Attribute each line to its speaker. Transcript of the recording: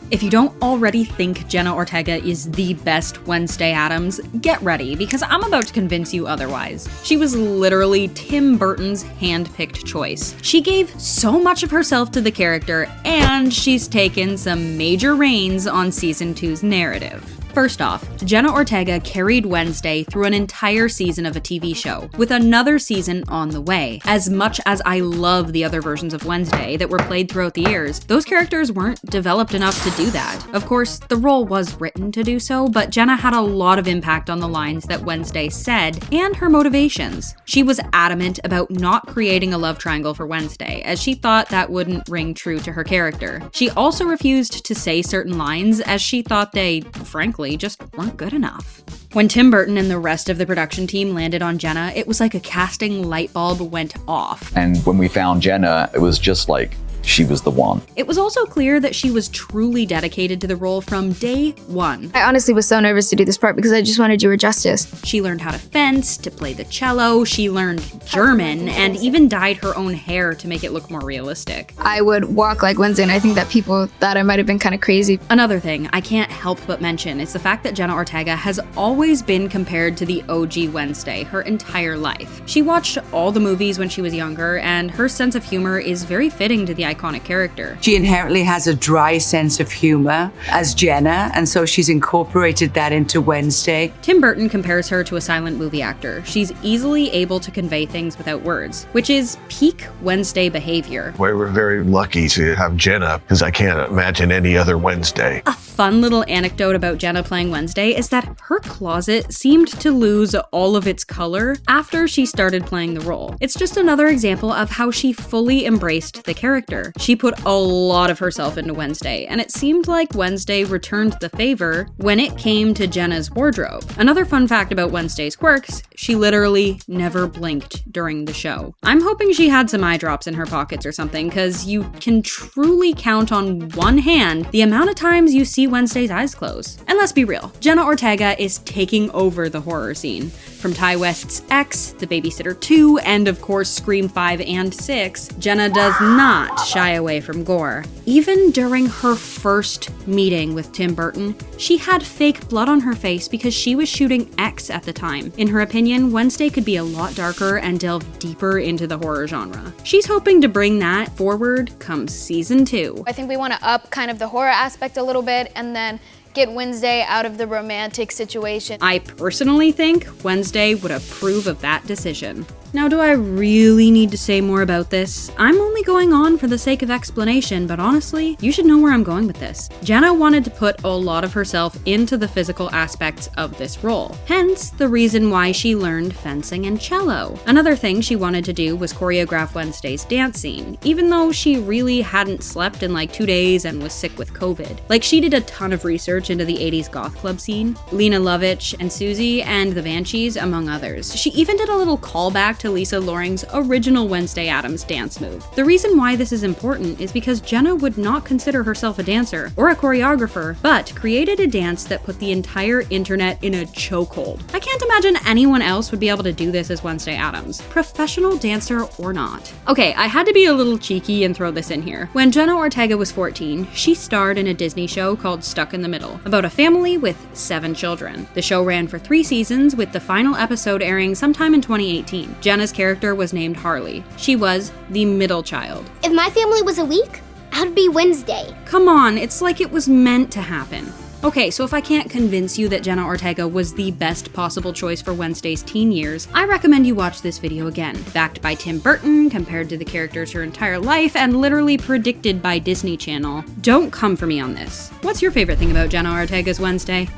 Speaker 1: If you don't already think Jenna Ortega is the best Wednesday Addams, get ready, because I'm about to convince you otherwise. She was literally Tim Burton's hand-picked choice. She gave so much of herself to the character, and she's taken some major reins on Season 2's narrative. First off, Jenna Ortega carried Wednesday through an entire season of a TV show, with another season on the way. As much as I love the other versions of Wednesday that were played throughout the years, those characters weren't developed enough to do that. Of course, the role was written to do so, but Jenna had a lot of impact on the lines that Wednesday said and her motivations. She was adamant about not creating a love triangle for Wednesday, as she thought that wouldn't ring true to her character. She also refused to say certain lines, as she thought they, frankly, just weren't good enough. When Tim Burton and the rest of the production team landed on Jenna, it was like a casting light bulb went off.
Speaker 2: And when we found Jenna, it was just like, she was the one.
Speaker 1: It was also clear that she was truly dedicated to the role from day one.
Speaker 3: I honestly was so nervous to do this part because I just wanted to do her justice.
Speaker 1: She learned how to fence, to play the cello, she learned German, and even dyed her own hair to make it look more realistic.
Speaker 3: I would walk like Wednesday, and I think that people thought I might have been kind of crazy.
Speaker 1: Another thing I can't help but mention is the fact that Jenna Ortega has always been compared to the OG Wednesday her entire life. She watched all the movies when she was younger, and her sense of humor is very fitting to the iconic character.
Speaker 4: She inherently has a dry sense of humor as Jenna, and so she's incorporated that into Wednesday.
Speaker 1: Tim Burton compares her to a silent movie actor. She's easily able to convey things without words, which is peak Wednesday behavior.
Speaker 5: We were very lucky to have Jenna, because I can't imagine any other Wednesday.
Speaker 1: A fun little anecdote about Jenna playing Wednesday is that her closet seemed to lose all of its color after she started playing the role. It's just another example of how she fully embraced the character. She put a lot of herself into Wednesday, and it seemed like Wednesday returned the favor when it came to Jenna's wardrobe. Another fun fact about Wednesday's quirks, she literally never blinked during the show. I'm hoping she had some eye drops in her pockets or something, because you can truly count on one hand the amount of times you see Wednesday's eyes close. And let's be real, Jenna Ortega is taking over the horror scene. From Ty West's X, The Babysitter 2, and of course Scream 5 and 6, Jenna does not shy away from gore. Even during her first meeting with Tim Burton, she had fake blood on her face because she was shooting X at the time. In her opinion, Wednesday could be a lot darker and delve deeper into the horror genre. She's hoping to bring that forward come season 2.
Speaker 6: I think we want to up kind of the horror aspect a little bit and then get Wednesday out of the romantic situation.
Speaker 1: I personally think Wednesday would approve of that decision. Now, do I really need to say more about this? I'm only going on for the sake of explanation, but honestly, you should know where I'm going with this. Jenna wanted to put a lot of herself into the physical aspects of this role, hence the reason why she learned fencing and cello. Another thing she wanted to do was choreograph Wednesday's dance scene, even though she really hadn't slept in like 2 days and was sick with COVID. Like, she did a ton of research into the 80s goth club scene, Lena Lovitch and Susie and the Banshees, among others. She even did a little callback to Lisa Loring's original Wednesday Addams dance move. The reason why this is important is because Jenna would not consider herself a dancer or a choreographer, but created a dance that put the entire internet in a chokehold. I can't imagine anyone else would be able to do this as Wednesday Addams, professional dancer or not. Okay, I had to be a little cheeky and throw this in here. When Jenna Ortega was 14, she starred in a Disney show called Stuck in the Middle, about a family with 7 children. The show ran for 3 seasons, with the final episode airing sometime in 2018. Jenna's character was named Harley. She was the middle child.
Speaker 7: If my family was a week, I'd be Wednesday.
Speaker 1: Come on, it's like it was meant to happen. Okay, so if I can't convince you that Jenna Ortega was the best possible choice for Wednesday's teen years, I recommend you watch this video again. Backed by Tim Burton, compared to the characters her entire life, and literally predicted by Disney Channel. Don't come for me on this. What's your favorite thing about Jenna Ortega's Wednesday?